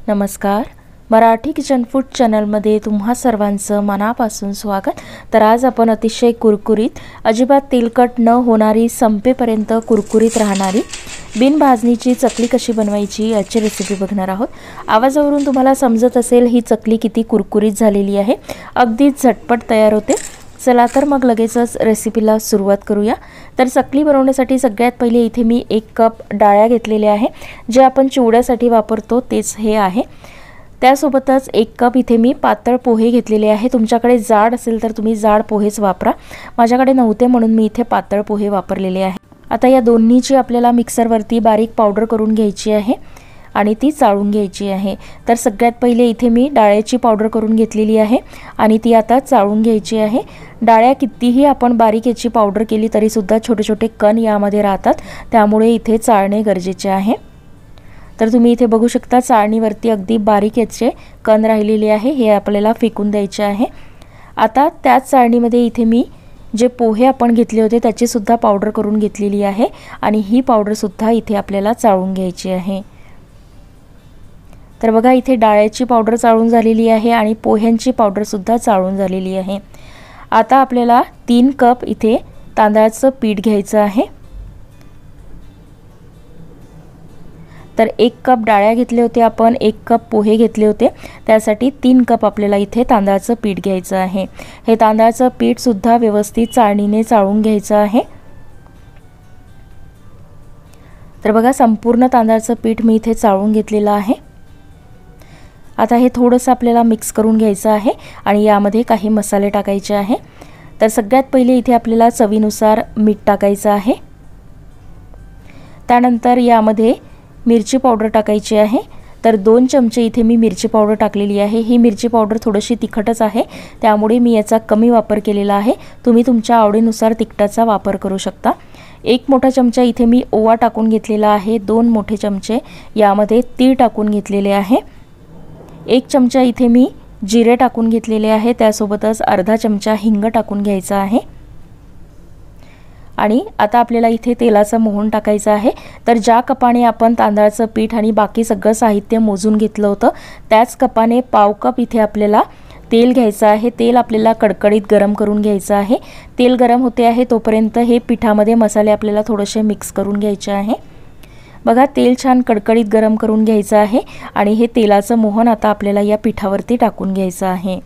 नमस्कार, Marathi kitchen food चॅनलमध्ये तुम्हा सर्वांचं मनापासून स्वागत। तर आज आपण अतिशय कुरकुरीत, अजिबात तेलकट न होणारी, संपेपर्यंत कुरकुरीत राहणारी बिन भाजणीची चकली कशी बनवायची याची रेसिपी बघणार आहोत। आवाजावरून तुम्हाला समजत असेल ही चकली किती कुरकुरीत झालेली आहे, अगदी झटपट तयार होते। चला तर मग लगेचच रेसिपीला सुरुवात करूया। तर चकली बनवण्यासाठी सगळ्यात पहिले इथे मी 1 कप डाळ्या घेतलेल्या आहे, जे आपण चिवड्यासाठी वापरतो तेच हे आहे। त्यासोबतच 1 कप इथे मी पातळ पोहे घेतलेले आहे। तुमच्याकडे जाड असेल तर तुम्ही जाड पोहेच वापरा, माझ्याकडे नव्हते म्हणून मी इथे पातळ पोहे वापरलेले आहे। आता या दोन्हीची आपल्याला मिक्सरवरती बारीक पावडर करून घ्यायची आहे आणि ती चाळून घ्यायची आहे। तर सगळ्यात पहिले इथे मी डाळ्याची पावडर करून घेतलेली आहे आणि ती आता चाळून घ्यायची आहे। डाळ्या कितीही आपण बारीक याची पावडर केली तरी सुद्धा छोटे छोटे कण यामध्ये राहतात, त्यामुळे इथे चाळणे गरजेचे आहे। तर तुम्ही इथे बघू शकता चाळणीवरती अगदी बारीक याचे कण राहिलेले आहे, हे आपल्याला फेकून द्यायचे आहे। आता त्याच चाळणीमध्ये इथे मी जे पोहे आपण घेतले होते त्याची सुद्धा पावडर करून घेतलेली आहे आणि ही पावडर सुद्धा इथे आपल्याला चाळून घ्यायची आहे। तर बघा इथे डाळ्याची पावडर चाळून झालेली आहे आणि पोह्यांची पावडर सुद्धा चाळून झालेली आहे। आता आपल्याला 3 कप इथे तांदळाचं पीठ घ्यायचं आहे। तर 1 कप डाळ्या घेतले होते आपण, 1 कप पोहे घेतले होते, त्यासाठी 3 कप आपल्याला इथे तांदळाचं पीठ घ्यायचं आहे। हे तांदळाचं पीठ सुद्धा व्यवस्थित चाळणीने चाळून घ्यायचं आहे। तर बघा संपूर्ण तांदळाचं पीठ मी इथे चाळून घेतलेलं आहे। आता हे थोडंसं आपल्याला मिक्स करून घ्यायचं आहे आणि यामध्ये काही मसाले टाकायचे आहे। तर सगळ्यात पहिले इथे आपल्याला चवीनुसार मीठ टाकायचं आहे। त्यानंतर यामध्ये मिरची पावडर टाकायची आहे। तर 2 चमचे इथे मी मिरची पावडर टाकलेली आहे। ही मिरची पावडर थोडीशी तिखटच आहे, त्यामुळे मी याचा कमी वापर केलेला आहे। तुम्ही तुमच्या आवडीनुसार तिखटाचा वापर करू शकता। 1 मोठा चमचा इथे मी ओवा टाकून घेतलेला आहे। 2 मोठे चमचे यामध्ये तीळ टाकून घेतलेले आहे। 1 चमचा इथे मी जिरे टाकून घेतलेले आहे, त्यासोबतच अर्धा चमचा हिंग टाकून घ्यायचा आहे। आणि आता आपल्याला इथे तेलाचं मोहन टाकायचं आहे। तर ज्या कपाने आपण तांदळाचं पीठ आणि बाकी सगळं साहित्य मोजून घेतलं होतं त्याच कपाने पाव कप इथे आपल्याला तेल घ्यायचं आहे। तेल आपल्याला कडकडीत गरम करून घ्यायचं आहे। तेल गरम होते आहे तोपर्यंत हे पिठामध्ये मसाले आपल्याला थोडेसे मिक्स करून घ्यायचे आहे। बघा तेल छान कडकडीत गरम करून घ्यायचं आहे आणि हे तेलाचं मोहन आता आपल्याला या पिठावरती टाकून घ्यायचं आहे।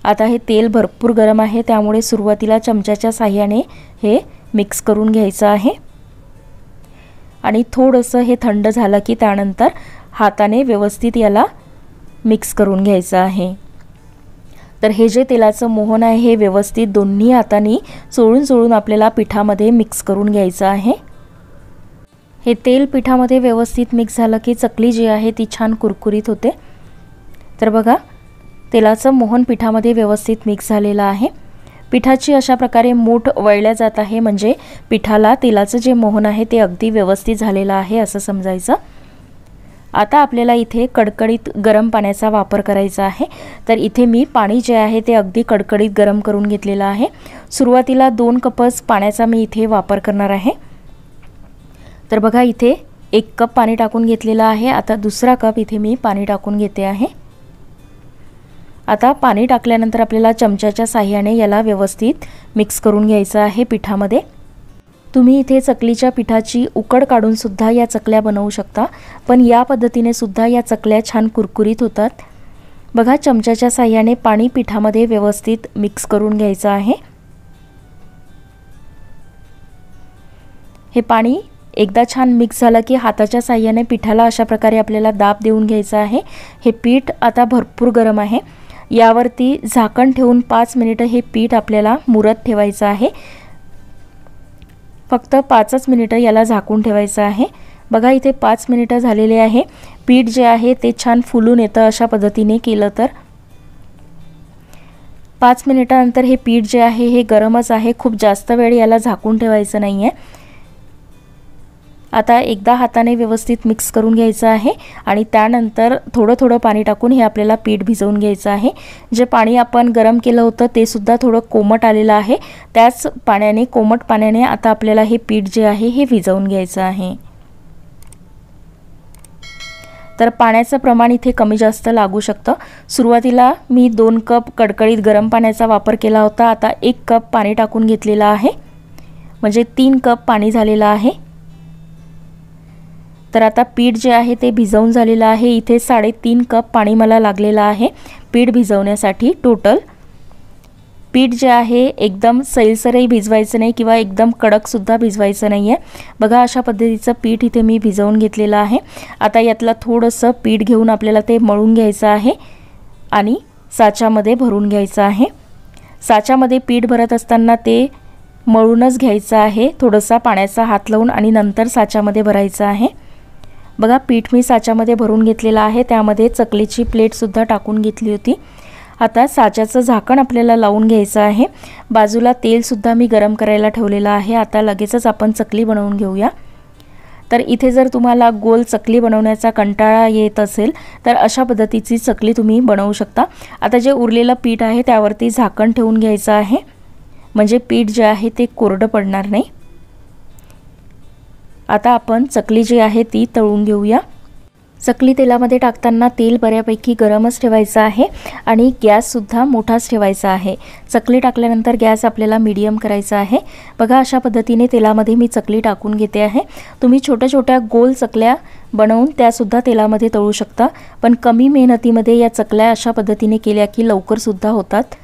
आता हे तेल भरपूर गरम आहे, त्यामुळे सुरुवातीला चमच्याच्या साहाय्याने हे मिक्स करून घ्यायचं आहे आणि थोडंसं हे थंड झालं की त्यानंतर हाताने व्यवस्थित याला मिक्स करून घ्यायचं आहे। तर हे जे तेलाचं मोहन आहे हे व्यवस्थित दोन्ही हातांनी चोळून आपल्याला पिठामध्ये मिक्स करून घ्यायचं आहे। हे तेल पिठामध्ये व्यवस्थित मिक्स झालं की चकली जी आहे ती छान कुरकुरीत होते। तर बघा तेलाचं मोहन पिठामध्ये व्यवस्थित मिक्स झालेलं आहे। पिठाची अशा प्रकारे मूठ वळल्या जात आहे, म्हणजे पिठाला तेलाचं जे मोहन आहे ते अगदी व्यवस्थित झालेलं आहे असं समजायचं। आता आपल्याला इथे कडकडीत गरम पाण्याचा वापर करायचा आहे। तर इथे मी पाणी जे आहे ते अगदी कडकडीत गरम करून घेतलेलं आहे। सुरुवातीला 2 कपच पाण्याचा मी इथे वापर करणार आहे। तर बघा इथे 1 कप पाणी टाकून घेतलेलं आहे। आता दुसरा कप इथे मी पाणी टाकून घेते आहे। आता पाणी टाकल्यानंतर आपल्याला चमच्याच्या साहाय्याने याला व्यवस्थित मिक्स करून घ्यायचं आहे पिठामध्ये। तुम्ही इथे चकलीच्या पिठाची उकड काढून सुद्धा या चकल्या बनवू शकता, पण या पद्धतीने सुद्धा या चकल्या छान कुरकुरीत होतात। बघा चमच्याच्या साहाय्याने पाणी पिठामध्ये व्यवस्थित मिक्स करून घ्यायचं आहे। हे पाणी एकदा छान मिक्स झालं की हाताच्या साहाय्याने पिठाला अशा प्रकारे आपल्याला दाब देऊन घ्यायचं आहे। हे पीठ आता भरपूर गरम आहे, यावरती झाकण ठेवून 5 मिनिटं हे पीठ आपल्याला मुरत ठेवायचं आहे। फक्त 5च मिनिटं याला झाकून ठेवायचं आहे। बघा इथे 5 मिनिटं झालेले आहे। पीठ जे आहे ते छान फुलून येतं अशा पद्धतीने केलं तर। 5 मिनिटानंतर हे पीठ जे आहे हे गरमच आहे, खूप जास्त वेळ याला झाकून ठेवायचं नाहीये। आता एकदा हाताने व्यवस्थित मिक्स करून घ्यायचं आहे आणि त्यानंतर थोडं पाणी टाकून हे आपल्याला पीठ भिजवून घ्यायचं आहे। जे पाणी आपण गरम केलं होतं ते सुद्धा थोडं कोमट आलेलं आहे, त्याच पाण्याने कोमट पाण्याने आता आपल्याला हे पीठ जे आहे हे भिजवून घ्यायचं आहे। तर पाण्याचं प्रमाण इथे कमी जास्त लागू शकतं। सुरुवातीला मी 2 कप कडकडीत गरम पाण्याचा वापर केला होता। आता 1 कप पाणी टाकून घेतलेला आहे, म्हणजे 3 कप पाणी झालेलं आहे। तर आता पीठ जे आहे ते भिजवून झालेलं आहे। इथे 3.5 कप पाणी मला लागलेलं आहे पीठ भिजवण्यासाठी टोटल। पीठ जे आहे एकदम सैलसरही भिजवायचं नाही किंवा एकदम कडक सुद्धा भिजवायचं नाहीये। बघा अशा पद्धतीचं पीठ इथे मी भिजवून घेतलेलं आहे। आता यातला थोडंसं पीठ घेऊन आपल्याला ते मळून घ्यायचं आहे आणि साच्यामध्ये भरून घ्यायचं आहे। साच्यामध्ये पीठ भरत असताना ते मळूनच घ्यायचं आहे, थोडासा पाण्याचा हात लावून आणि नंतर साच्यामध्ये भरायचं आहे। बघा पीठ मी साच्यामध्ये भरून घेतलेलं आहे, त्यामध्ये चकलीची प्लेट सुद्धा टाकून घेतली होती। आता साच्याचं झाकण आपल्याला लावून घ्यायचं आहे। बाजूला तेल सुद्धा मी गरम करायला ठेवलेलं आहे। आता लगेचच आपण चकली बनवून घेऊया। तर इथे जर तुम्हाला गोल चकली बनवण्याचा कंटाळा येत असेल तर अशा पद्धतीची चकली तुम्ही बनवू शकता। आता जे उरलेलं पीठ आहे त्यावरती झाकण ठेवून घ्यायचं आहे, म्हणजे पीठ जे आहे ते कोरडं पडणार नाही। आता आपण चकली जी आहे ती तळून घेऊया। चकली तेलामध्ये टाकताना तेल बऱ्यापैकी गरमच ठेवायचं आहे आणि गॅस सुद्धा मोठाच ठेवायचा आहे। चकली टाकल्यानंतर गॅस आपल्याला मीडियम करायचा आहे। बघा अशा पद्धतीने तेलामध्ये मी चकली टाकून घेते आहे। तुम्ही छोट्या छोट्या गोल चकल्या बनवून त्या सुद्धा तेलामध्ये तळू शकता, पण कमी मेहनतीमध्ये या चकल्या अशा पद्धतीने केल्या की लवकर सुद्धा होतात।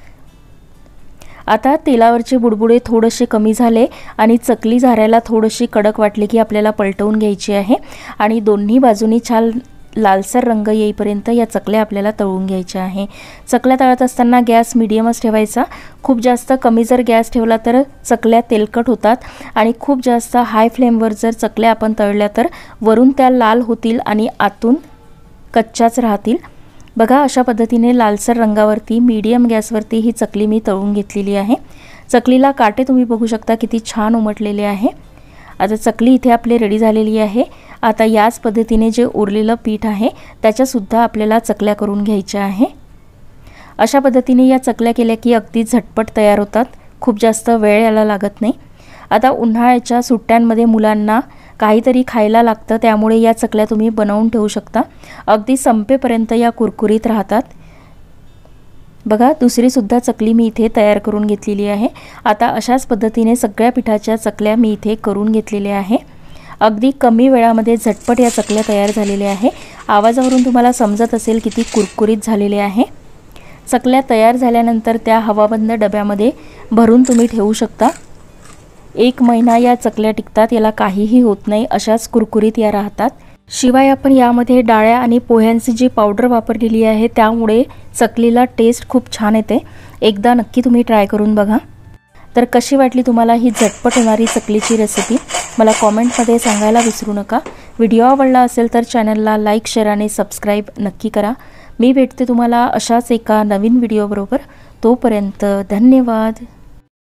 आता तेलावरचे बुडबुडे थोडेसे कमी झाले आणि चकली झारायला थोडीशी कडक वाटली की आपल्याला पलटवून घ्यायची आहे आणि दोन्ही बाजूनी छान लालसर रंग येईपर्यंत या चकल्या आपल्याला तळून घ्यायच्या आहे। चकल्या तळत असताना गॅस मीडियमच ठेवायचा। खूप जास्त कमी जर गॅस ठेवला तर चकल्या तेलकट होतात आणि खूप जास्त हाय फ्लेमवर जर चकल्या आपण तळल्या तर वरून त्या लाल होतील आणि आतून कच्च्याच राहतील। बघा अशा पद्धतीने लालसर रंगावरती मीडियम गॅसवरती ही चकली मी तळून घेतलेली आहे। चकलीला काटे तुम्ही बघू शकता किती छान उमटलेले आहे। आता चकली इथे आपली रेडी झालेली आहे। आता याच पद्धतीने जे उरलेलं पीठ आहे त्याच्या सुद्धा आपल्याला चकल्या करून घ्यायच्या आहे। अशा पद्धतीने या चकल्या केल्या की अगदी झटपट तयार होतात, खूप जास्त वेळ याला लागत नाही। आता उन्हाळ्याच्या सुट्ट्यांमध्ये मुलांना काहीतरी खायला लागतं, त्यामुळे या चकल्या तुम्ही बनवून ठेवू शकता। अगदी संपेपर्यंत या कुरकुरीत राहतात। बघा दुसरी सुद्धा चकली मी इथे तयार करून घेतलेली आहे। आता अशाच पद्धतीने सगळ्या पिठाच्या चकल्या मी इथे करून घेतलेल्या आहे। अगदी कमी वेळामध्ये झटपट या चकल्या तयार झालेल्या आहे। आवाजावरून तुम्हाला समजत असेल किती कुरकुरीत झालेले आहे। चकल्या तयार झाल्यानंतर त्या हवाबंद डब्यामध्ये भरून तुम्ही ठेवू शकता। 1 महिना या चकल्या टिकतात, याला काहीही होत नाही, अशाच कुरकुरीत या राहतात। शिवाय आपण यामध्ये डाळ्या आणि पोह्यांची जी पावडर वापरलेली आहे त्यामुळे चकलीला टेस्ट खूप छान येते। एकदा नक्की तुम्ही ट्राय करून बघा। तर कशी वाटली तुम्हाला ही झटपट होणारी चकलीची रेसिपी मला कमेंटमध्ये सांगायला विसरू नका। व्हिडिओ आवडला असेल तर चॅनलला लाईक, शेअर आणि सबस्क्राईब नक्की करा। मी भेटते तुम्हाला अशाच एका नवीन व्हिडिओ बरोबर। तोपर्यंत धन्यवाद।